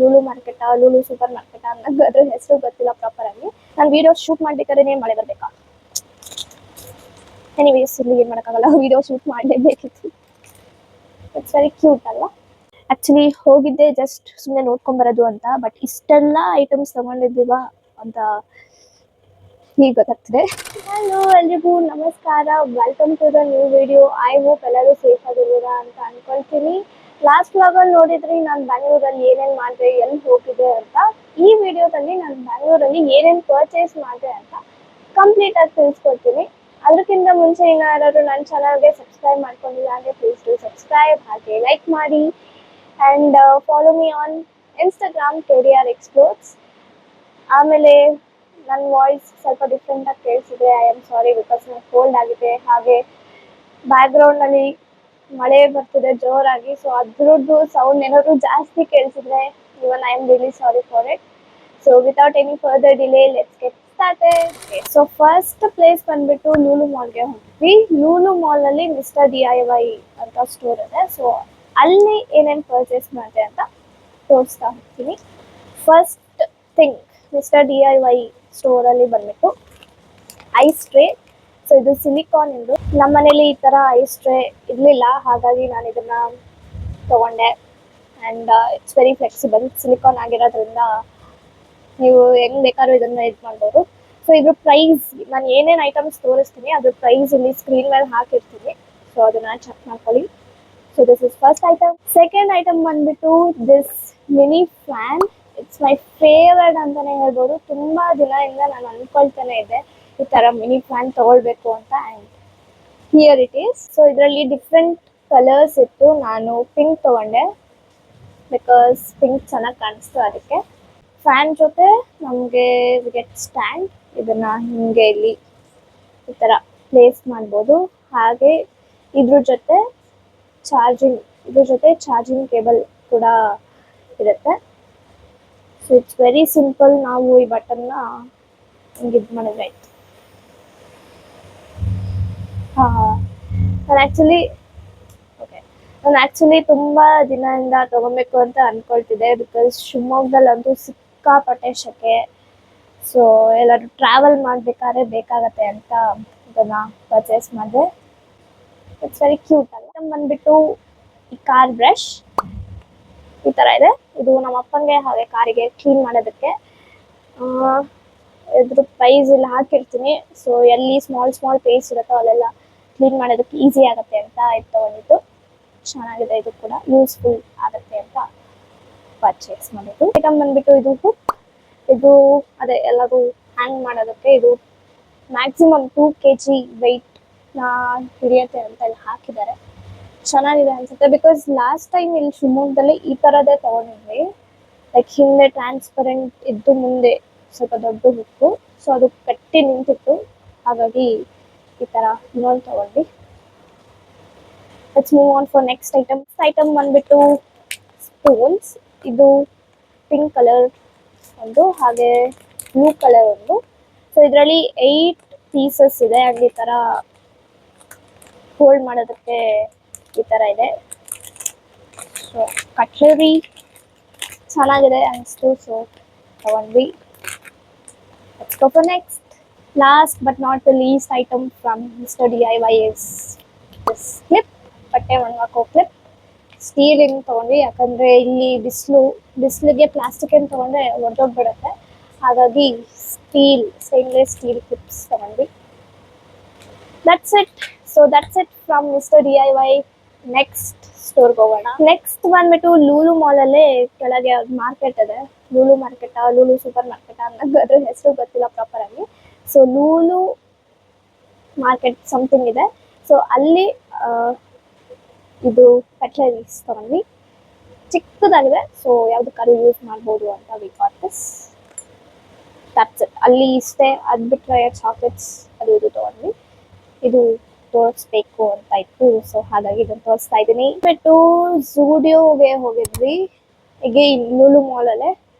ಲೂಲು ಮಾರ್ಕೆಟಾ Lulu super ಮಾರ್ಕೆಟಾ ಅನ್ನೋದು ಅದ್ರ ಹೆಸರು ಗೊತ್ತಿಲ್ಲ ಪ್ರಾಪರ್ ಆಗಿ. ನಾನು ವಿಡಿಯೋ ಶೂಟ್ ಮಾಡ್ಬೇಕಾದ್ರೆ ಮಳೆ ಬರ್ಬೇಕಾ? ಎನಿವೇಸ್ ಇಲ್ಲಿ ಏನು ಮಾಡೋಕ್ಕಾಗಲ್ಲ, ವಿಡಿಯೋ ಶೂಟ್ ಮಾಡಲೇಬೇಕಿತ್ತು. ಇಟ್ಸ್ ವೆರಿ ಕ್ಯೂಟ್ ಅಲ್ವಾ? ಆಕ್ಚುಲಿ ಹೋಗಿದ್ದೆ ಜಸ್ಟ್ ಸುಮ್ಮನೆ ನೋಡ್ಕೊಂಬರೋದು ಅಂತ, ಬಟ್ ಇಷ್ಟೆಲ್ಲ ಐಟಮ್ಸ್ ತಗೊಂಡಿದ್ದೀವ ಅಂತ ಈಗ ಗೊತ್ತಾಗ್ತದೆ. ಹಲೋ ಎಲ್ರಿಗೂ ನಮಸ್ಕಾರ, welcome to the new video. I hope ಎಲ್ಲರೂ ಸೇಫ್ ಆಗಿದ್ದೀರಾ ಅಂತ ಅನ್ಕೊಳ್ತೀನಿ. ಲಾಸ್ಟ್ ವ್ಲಾಗಲ್ಲಿ ನೋಡಿದ್ರಿ ನಾನು ಬ್ಯಾಂಗ್ಳೂರಲ್ಲಿ ಏನೇನು ಮಾಡಿದೆ, ಎಲ್ಲಿ ಹೋಗಿದೆ ಅಂತ. ಈ ವಿಡಿಯೋದಲ್ಲಿ ನಾನು ಬ್ಯಾಂಗ್ಳೂರಲ್ಲಿ ಏನೇನು ಪರ್ಚೇಸ್ ಮಾಡಿದೆ ಅಂತ ಕಂಪ್ಲೀಟ್ ಆಗಿ ತಿಳಿಸ್ಕೊಡ್ತೀನಿ. ಅದಕ್ಕಿಂತ ಮುಂಚೆ ಯಾರಾದರೂ ನನ್ನ ಚಾನಲ್ಗೆ ಸಬ್ಸ್ಕ್ರೈಬ್ ಮಾಡ್ಕೊಂಡಿಲ್ಲ ಅಂದರೆ ಪ್ಲೀಸ್ ಟು ಸಬ್ಸ್ಕ್ರೈಬ್, ಹಾಗೆ ಲೈಕ್ ಮಾಡಿ and follow me on Instagram KDR Explores. ಆಮೇಲೆ ನನ್ನ ವಾಯ್ಸ್ ಸ್ವಲ್ಪ ಡಿಫ್ರೆಂಟಾಗಿ ಕೇಳಿಸಿದ್ರೆ ಐ ಆಮ್ ಸಾರಿ, ಬಿಕಾಸ್ ನನಗೆ ಕೋಲ್ಡ್ ಆಗಿದೆ. ಹಾಗೆ ಬ್ಯಾಕ್ಗ್ರೌಂಡಲ್ಲಿ ಮಳೆ ಬರ್ತಿದೆ ಜೋರಾಗಿ, ಸೊ ಅದ್ರದ್ದು ಸೌಂಡ್ ಏನಾದರೂ ಜಾಸ್ತಿ ಕೇಳಿಸಿದ್ರೆ even I am really sorry for it. So without any further delay let's get started. So first place ಬಂದ್ಬಿಟ್ಟು ಲೂಲು ಮಾಲ್ಗೆ ಹೋಗಿದ್ವಿ. ಲೂಲು ಮಾಲ್ನಲ್ಲಿ ಮಿಸ್ಟರ್ DIY ಅಂತ ಸ್ಟೋರ್ ಇದೆ. ಸೊ ಅಲ್ಲಿ ಏನೇನು ಪರ್ಚೇಸ್ ಮಾಡಿದೆ ಅಂತ ತೋರಿಸ್ತಾ ಹೋಗ್ತೀನಿ. ಫಸ್ಟ್ ಥಿಂಗ್, ಮಿಸ್ಟರ್ DIY ಸ್ಟೋರಲ್ಲಿ ಬಂದ್ಬಿಟ್ಟು ಐಸ್ ಟ್ರೇ. ಸೊ ಇದು ಸಿಲಿಕಾನ್ ಇಂದು. ನಮ್ಮ ಮನೇಲಿ ಈ ಥರ ಐಸ್ ಟ್ರೇ ಇರಲಿಲ್ಲ, ಹಾಗಾಗಿ ನಾನು ಇದನ್ನು ತೊಗೊಂಡೆ. And it's very flexible, silicon ಆಗಿರೋದ್ರಿಂದ ನೀವು ಹೆಂಗೆ ಬೇಕಾದ್ರೂ ಇದನ್ನು ಇದು ಮಾಡ್ಬೋದು. ಸೊ ಇದ್ರ ಪ್ರೈಸ್, ನಾನು ಏನೇನು ಐಟಮ್ಸ್ ತೋರಿಸ್ತೀನಿ ಅದ್ರ ಪ್ರೈಸ್ ಇಲ್ಲಿ ಸ್ಕ್ರೀನ್ ಮೇಲೆ ಹಾಕಿರ್ತೀನಿ, ಸೊ ಅದನ್ನು ಚೆಕ್ ಮಾಡ್ಕೊಳ್ಳಿ. So this is first item. Second item ಬಂದ್ಬಿಟ್ಟು this mini fan. It's my favourite ಅಂತಲೇ ಹೇಳ್ಬೋದು. ತುಂಬ ದಿನದಿಂದ ನಾನು ಅಂದ್ಕೊಳ್ತಾನೆ ಇದ್ದೆ ಈ ಥರ ಮಿನಿ ಫ್ಯಾನ್ ತೊಗೊಳ್ಬೇಕು ಅಂತ. And here it is. So ಇದರಲ್ಲಿ ಡಿಫ್ರೆಂಟ್ ಕಲರ್ಸ್ ಇತ್ತು. ನಾನು ಪಿಂಕ್ ತೊಗೊಂಡೆ ಬಿಕಾಸ್ ಪಿಂಕ್ ಚೆನ್ನಾಗಿ ಕಾಣಿಸ್ತು ಅದಕ್ಕೆ. ಫ್ಯಾನ್ ಜೊತೆ ನಮಗೆ ಗೆಟ್ ಸ್ಟ್ಯಾಂಡ್, ಇದನ್ನು ಹಿಂಗೆ ಇಲ್ಲಿ ಈ ಥರ ಪ್ಲೇಸ್ ಮಾಡ್ಬೋದು. ಹಾಗೆ ಇದ್ರ ಜೊತೆ ಚಾರ್ಜಿಂಗ್ ಕೇಬಲ್ ಕೂಡ ಇರುತ್ತೆ. So it's very simple. ನಾವು ಈ ಬಟನ್ನ ಹಿಂಗೆ ಇದು ಮಾಡಿದ್ರೆ ಆಯ್ತು. ನಾನು ಆ್ಯಕ್ಚುಲಿ ತುಂಬ ದಿನದಿಂದ ತೊಗೊಬೇಕು ಅಂತ ಅಂದ್ಕೊಳ್ತಿದ್ದೆ, ಬಿಕಾಸ್ ಶಿವಮೊಗ್ಗದಲ್ಲಂತೂ ಸಿಕ್ಕಾಪಟ್ಟೆ ಶೆಕೆ. ಸೊ ಎಲ್ಲರೂ ಟ್ರಾವೆಲ್ ಮಾಡಬೇಕಾದ್ರೆ ಬೇಕಾಗತ್ತೆ ಅಂತ ಇದನ್ನು ಪರ್ಚೇಸ್ ಮಾಡಿದೆ. ಇಟ್ಸ್ ವೆರಿ ಕ್ಯೂಟ್ ಅಲ್ಲ. ಬಂದ್ಬಿಟ್ಟು ಈ ಕಾರ್ ಬ್ರಷ್ ಈ ಥರ ಇದೆ. ಇದು ನಮ್ಮ ಅಪ್ಪನಿಗೆ ಹಾಗೆ ಕಾರಿಗೆ ಕ್ಲೀನ್ ಮಾಡೋದಕ್ಕೆ. ಇದ್ರ ಪ್ರೈಸ್ ಇಲ್ಲಿ ಹಾಕಿರ್ತೀನಿ. ಸೊ ಎಲ್ಲಿ ಸ್ಮಾಲ್ ಪೇಸ್ ಇರುತ್ತೋ ಅಲ್ಲೆಲ್ಲ ಕ್ಲೀನ್ ಮಾಡೋದಕ್ಕೆ ಈಸಿ ಆಗುತ್ತೆ ಅಂತ ಇದು ತೊಗೊಂಡಿದ್ದು. ಚೆನ್ನಾಗಿದೆ, ಇದು ಕೂಡ ಯೂಸ್ಫುಲ್ ಆಗುತ್ತೆ ಅಂತ ಪರ್ಚೇಸ್ ಮಾಡಿದ್ದು. ಐಟಮ್ ಬಂದ್ಬಿಟ್ಟು ಇದು ಹುಕ್. ಇದು ಅದೇ ಎಲ್ಲರೂ ಹ್ಯಾಂಗ್ ಮಾಡೋದಕ್ಕೆ. ಇದು ಮ್ಯಾಕ್ಸಿಮಮ್ 2 kg ವೆಯ್ಟ್ನ ಹಿಡಿಯುತ್ತೆ ಅಂತ ಇಲ್ಲಿ ಹಾಕಿದ್ದಾರೆ. ಚೆನ್ನಾಗಿದೆ ಅನ್ಸುತ್ತೆ, ಬಿಕಾಸ್ ಲಾಸ್ಟ್ ಟೈಮ್ ಇಲ್ಲಿ ಶಿವಮೊಗ್ಗದಲ್ಲಿ ಈ ಥರದೇ ತೊಗೊಂಡಿದ್ವಿ. ಲೈಕ್ ಹಿಂದೆ ಟ್ರಾನ್ಸ್ಪರೆಂಟ್ ಇದ್ದು ಮುಂದೆ ಸ್ವಲ್ಪ ದೊಡ್ಡ ಹುಕ್ಕು. ಸೊ ಅದು ಕಟ್ಟಿ ನಿಂತಿತ್ತು, ಹಾಗಾಗಿ ಈ ಥರ ಇನ್ನೊಂದು ತೊಗೊಂಡು. Let's move on for next item. Item ಬಂದ್ಬಿಟ್ಟು ಸ್ಪೂನ್ಸ್. ಇದು ಪಿಂಕ್ ಕಲರ್ ಒಂದು, ಹಾಗೆ ಬ್ಲೂ ಕಲರ್ ಒಂದು. ಸೊ ಇದರಲ್ಲಿ 8 ಪೀಸಸ್ ಇದೆ. ಆ್ಯಂಡ್ ಈ ಥರ ಹೋಲ್ಡ್ ಮಾಡೋದಕ್ಕೆ ಈ ಥರ ಇದೆ. ಸೊ ಕಟ್ಲರಿ ಚೆನ್ನಾಗಿದೆ ಅನಿಸ್ತು, ಸೊ ತಗೊಂಡ್ವಿ. Let's go for next. Last but not the list item from mister DIY is this clip, ಬಟ್ಟೆ ಒಣಗಾಕೋ ಕ್ಲಿಪ್. ಸ್ಟೀಲಿಂದ ತೊಗೊಂಡ್ವಿ, ಯಾಕಂದರೆ ಇಲ್ಲಿ ಬಿಸಿಲಿಗೆ ಪ್ಲಾಸ್ಟಿಕ್ ತೊಗೊಂಡ್ರೆ ಒಡೆದೋಗ್ಬಿಡುತ್ತೆ. ಹಾಗಾಗಿ ಸ್ಟೇನ್ಲೆಸ್ ಸ್ಟೀಲ್ ಕ್ಲಿಪ್ಸ್ ತೊಗೊಂಡ್ವಿ. That's it from mister DIY. Next ಸ್ಟೋರ್ಗೆ ಹೋಗೋಣ. ನೆಕ್ಸ್ಟ್ ಬಂದ್ಬಿಟ್ಟು ಲೂಲು ಮಾಲಲ್ಲೇ ಕೆಳಗೆ ಮಾರ್ಕೆಟ್ ಇದೆ. ಲೂಲು ಮಾರ್ಕೆಟಾ ಲೂಲು ಸೂಪರ್ ಮಾರ್ಕೆಟಾ ಅನ್ನೋದು ಅದ್ರ ಹೆಸರು ಗೊತ್ತಿಲ್ಲ ಪ್ರಾಪರ್ ಆಗಿ. ಸೊ ಲೂಲು ಮಾರ್ಕೆಟ್ ಸಮಥಿಂಗ್ ಇದೆ. ಸೊ ಅಲ್ಲಿ ಇದು ಕಟ್ಲರೀಸ್ ತೊಗೊಂಡ್ವಿ. ಚಿಕ್ಕದಾಗಿದೆ, ಸೊ ಯಾವುದಕ್ಕಾದ್ರೂ ಯೂಸ್ ಮಾಡ್ಬೋದು ಅಂತ we got this. That's it. ಅಲ್ಲಿ ಇಷ್ಟೇ. ಅದು ಬಿಟ್ಟರೆ ಚಾಕ್ಲೇಟ್ಸ್ ಅದು ಇದು ತೊಗೊಂಡ್ವಿ. ಇದು ತೋರಿಸ್ಬೇಕು ಅಂತ ಇತ್ತು, ಸೊ ಹಾಗಾಗಿ ಇದನ್ನು ತೋರಿಸ್ತಾ ಇದ್ದೀನಿ. ಬಿಟ್ಟು ಝೂಡಿಯೋಗೆ ಹೋಗಿದ್ವಿ, ಹೀಗೆ ಲೂಲು ಮಾಲಲ್ಲೇ.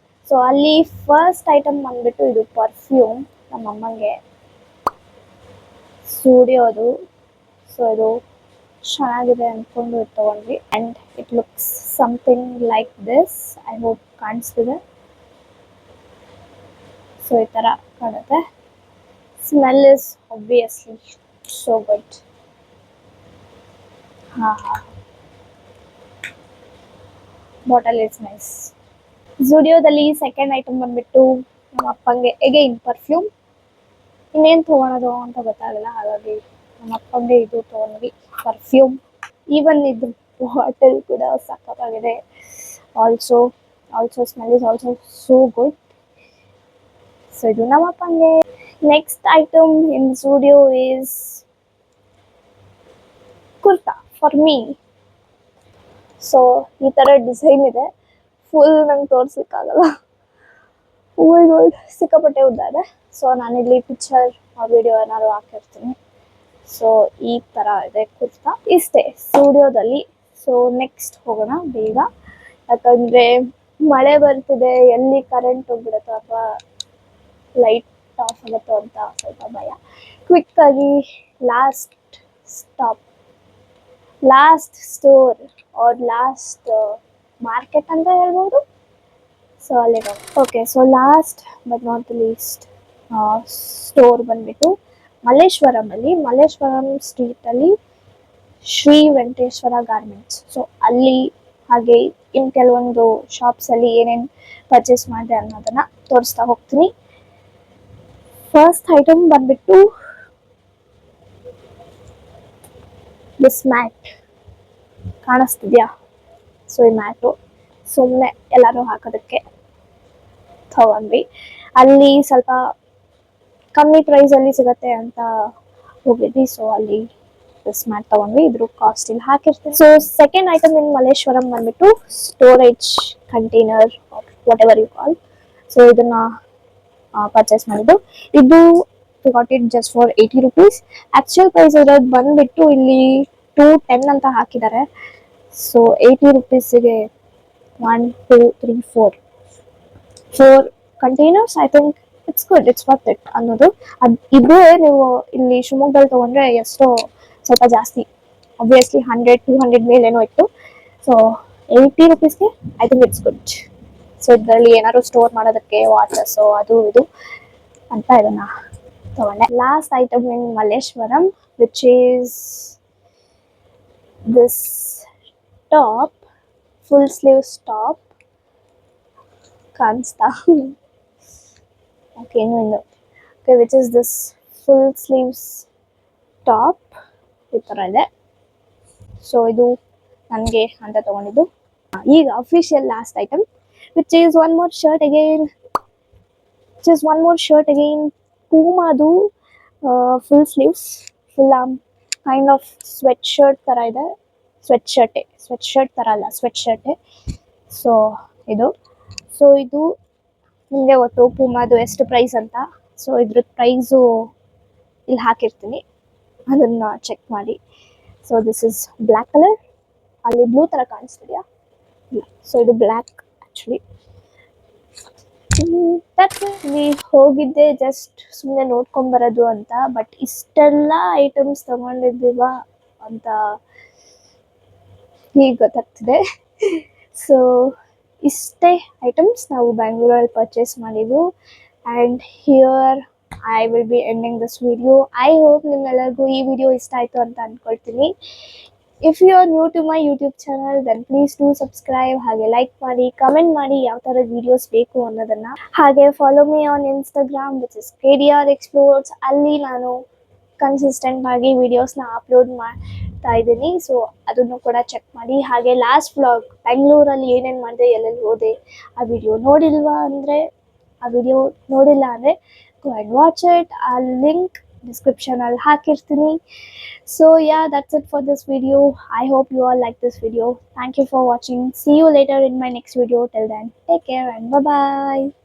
ಸೊ ಅಲ್ಲಿ ಫಸ್ಟ್ ಐಟಮ್ ಬಂದ್ಬಿಟ್ಟು ಇದು ಪರ್ಫ್ಯೂಮ್ ನಮ್ಮ ಅಮ್ಮಂಗೆ, ಝೂಡಿಯೋದು. ಸೊ ಇದು ಚೆನ್ನಾಗಿದೆ ಅಂದ್ಕೊಂಡು ತಗೊಂಡ್ವಿ and it looks something like this. I hope ಕಾಣಿಸ್ತಿದೆ. ಸೊ ಈ ಥರ ಕಾಣುತ್ತೆ. Smell is obviously so good. ಹಾಂ ಹಾಂ, ಬಾಟಲ್ ಇಸ್ ನೈಸ್. ಝುಡಿಯೋದಲ್ಲಿ ಸೆಕೆಂಡ್ ಐಟಮ್ ಬಂದ್ಬಿಟ್ಟು ನಮ್ಮ ಅಪ್ಪಂಗೆ ಎಗೈನ್ ಪರ್ಫ್ಯೂಮ್. ಇನ್ನೇನು ತೊಗೊಳೋದು ಅಂತ ಗೊತ್ತಾಗಲ್ಲ, ಹಾಗಾಗಿ ನಮ್ಮ ಅಪ್ಪಂಗೆ ಇದು ತೊಗೊಂಡ್ವಿ ಪರ್ಫ್ಯೂಮ್. ಈವನ್ ಇದು ಬಾಟಲ್ ಕೂಡ ಸಖತ್ತಾಗಿದೆ. Also smell is also so good. So ಇದು ನಮ್ಮ ಅಪ್ಪಂಗೆ. Next item in Zudio is kurta for me. So ಈ ಥರ ಡಿಸೈನ್ ಇದೆ. ಫುಲ್ ನಂಗೆ ತೋರ್ಸಕ್ಕಾಗಲ್ಲ. ಓ ಮೈ ಗಾಡ್, ಸಿಕ್ಕಾಪಟ್ಟೆ ಉದ್ದ ಇದೆ. ಸೊ ನಾನಿಲ್ಲಿ ಪಿಕ್ಚರ್ ವಿಡಿಯೋ ಏನಾದ್ರು ಹಾಕಿರ್ತೀನಿ. ಸೊ ಈ ಥರ ಇದೆ ಕುರ್ತಾ. ಇಷ್ಟೇ ಸ್ಟುಡಿಯೋದಲ್ಲಿ. ಸೊ ನೆಕ್ಸ್ಟ್ ಹೋಗೋಣ ಬೇಗ, ಯಾಕಂದರೆ ಮಳೆ ಬರ್ತಿದೆ, ಎಲ್ಲಿ ಕರೆಂಟ್ ಹೋಗ್ಬಿಡುತ್ತೋ ಅಥವಾ ಲೈಟ್ ಆಫ್ ಆಗುತ್ತೋ ಅಂತ ಸ್ವಲ್ಪ ಭಯ. ಕ್ವಿಕ್ಕಾಗಿ last store or last market ಅಂತ ಹೇಳ್ಬೋದು. ಸೊ ಅಲ್ಲೇ okay. So last but not the least store ಬಂದ್ಬಿಟ್ಟು ಮಲ್ಲೇಶ್ವರಂ ಸ್ಟ್ರೀಟಲ್ಲಿ ಶ್ರೀ ವೆಂಕಟೇಶ್ವರ ಗಾರ್ಮೆಂಟ್ಸ್. ಸೊ ಅಲ್ಲಿ ಹಾಗೆ ಇನ್ನು ಕೆಲವೊಂದು ಶಾಪ್ಸಲ್ಲಿ ಏನೇನು ಪರ್ಚೇಸ್ ಮಾಡಿದೆ ಅನ್ನೋದನ್ನು ತೋರಿಸ್ತಾ ಹೋಗ್ತೀನಿ. ಫಸ್ಟ್ ಐಟಮ್ ಬಂದ್ಬಿಟ್ಟು ದಿಸ್ ಮ್ಯಾಟ್ ಕಾಣಿಸ್ತಿದ್ಯಾ? ಸೊ ಈ ಮ್ಯಾಟು ಸುಮ್ಮನೆ ಎಲ್ಲರೂ ಹಾಕೋದಕ್ಕೆ ತಗೊಂಡ್ವಿ. ಅಲ್ಲಿ ಸ್ವಲ್ಪ ಕಮ್ಮಿ ಪ್ರೈಸಲ್ಲಿ ಸಿಗುತ್ತೆ ಅಂತ ಹೋಗಿದ್ವಿ. ಸೊ ಅಲ್ಲಿ ದಿಸ್ ಮ್ಯಾಟ್ ತಗೊಂಡ್ವಿ. ಇದ್ರ ಕಾಸ್ಟ್ ಇಲ್ಲಿ ಹಾಕಿರ್ತೀನಿ. So second item in Malleshwaram ಬಂದ್ಬಿಟ್ಟು storage container whatever you call. So ಇದನ್ನ ಪರ್ಚೇಸ್ ಮಾಡಿದ್ದು. ಇದು got it just for 80 rupees. Actual price ಇರೋದು ಬಂದ್ಬಿಟ್ಟು ಇಲ್ಲಿ 210 ಅಂತ ಹಾಕಿದ್ದಾರೆ. ಸೊ 80 rupeesಗೆ 1 2 3 4 containers. I think it's good, it's worth it ಅನ್ನೋದು. ಇದೇ ನೀವು ಇಲ್ಲಿ ಶಿವಮೊಗ್ಗದಲ್ಲಿ ತೊಗೊಂಡ್ರೆ ಎಷ್ಟೋ ಸ್ವಲ್ಪ ಜಾಸ್ತಿ, ಆಬ್ವಿಯಸ್ಲಿ 100-200 ಮೇಲೇನೋ ಇತ್ತು. ಸೊ 80 rupeesಗೆ I think it's good. So ಇದರಲ್ಲಿ ಏನಾದ್ರು ಸ್ಟೋರ್ ಮಾಡೋದಕ್ಕೆ ವಾಟರ್ಸು ಅದು ಇದು ಅಂತ ಇದನ್ನು ತಗೊಂಡೆ. Last item in Malleshwaram which is this top, full sleeves top. ಕಾಣಿಸ್ತಾ? ಓಕೆ, ಇನ್ನೊಂದು okay, which is this full sleeves top. ಈ ಥರ ಇದೆ. ಸೊ ಇದು ನನಗೆ ಅಂತ ತೊಗೊಂಡಿದ್ದು. ಈಗ official last item which is one more shirt again ಪೂಮಾದು full sleeves, full kind of sweat shirt ಥರ ಇದೆ. ಸ್ವೆಟ್ ಶರ್ಟ್ ಥರ ಅಲ್ಲ, ಸ್ವೆಟ್ ಶರ್ಟೇ. ಸೊ ಇದು ನಿಮಗೆ ಗೊತ್ತು ಪೂಮಾದು ಎಷ್ಟು ಪ್ರೈಸ್ ಅಂತ. ಸೊ ಇದ್ರದ್ದು ಪ್ರೈಸು ಇಲ್ಲಿ ಹಾಕಿರ್ತೀನಿ, ಅದನ್ನು ಚೆಕ್ ಮಾಡಿ. So this is black colour. ಅಲ್ಲಿ ಬ್ಲೂ ಥರ ಕಾಣಿಸ್ತಿದೆಯಾ? ಇಲ್ಲ. ಸೊ ಇದು ಬ್ಲ್ಯಾಕ್ ಆ್ಯಕ್ಚುಲಿ. ಇಲ್ಲಿ ಹೋಗಿದ್ದೆ ಜಸ್ಟ್ ಸುಮ್ಮನೆ ನೋಡ್ಕೊಂಬರೋದು ಅಂತ, ಬಟ್ ಇಷ್ಟೆಲ್ಲ ಐಟಮ್ಸ್ ತಗೊಂಡಿದ್ದೀವ ಅಂತ ಈಗ ಗೊತ್ತಾಗ್ತಿದೆ. ಸೊ ಇಷ್ಟೇ ಐಟಮ್ಸ್ ನಾವು ಬ್ಯಾಂಗ್ಳೂರಲ್ಲಿ ಪರ್ಚೇಸ್ ಮಾಡಿದ್ದು. And here I will be ending this video. I hope ನಿಮ್ಮೆಲ್ಲರಿಗೂ ಈ ವಿಡಿಯೋ ಇಷ್ಟ ಆಯಿತು ಅಂತ ಅಂದ್ಕೊಳ್ತೀನಿ. If you are new to my YouTube channel then please do subscribe. ಹಾಗೆ ಲೈಕ್ ಮಾಡಿ, ಕಮೆಂಟ್ ಮಾಡಿ ಯಾವ ಥರದ ವೀಡಿಯೋಸ್ ಬೇಕು ಅನ್ನೋದನ್ನು. ಹಾಗೆ follow me on Instagram which is KDR Explores. ಅಲ್ಲಿ ನಾನು ಕನ್ಸಿಸ್ಟೆಂಟ್ ಆಗಿ ವೀಡಿಯೋಸ್ನ ಅಪ್ಲೋಡ್ ಮಾಡ್ತಾ ಇದ್ದೀನಿ. ಸೊ ಅದನ್ನು ಕೂಡ ಚೆಕ್ ಮಾಡಿ. ಹಾಗೆ ಲಾಸ್ಟ್ ವ್ಲಾಗ್ ಬೆಂಗಳೂರಲ್ಲಿ ಏನೇನು ಮಾಡಿದೆ, ಎಲ್ಲೆಲ್ಲಿ ಹೋದೆ, ಆ ವಿಡಿಯೋ ನೋಡಿಲ್ಲ ಅಂದರೆ go and watch it. ಆ ಲಿಂಕ್ ಡಿಸ್ಕ್ರಿಪ್ಷನಲ್ಲಿ ಹಾಕಿರ್ತೀನಿ. So yeah, that's it for this video. I hope you all like this video. Thank you for watching. See you later in my next video. Till then, take care and bye bye.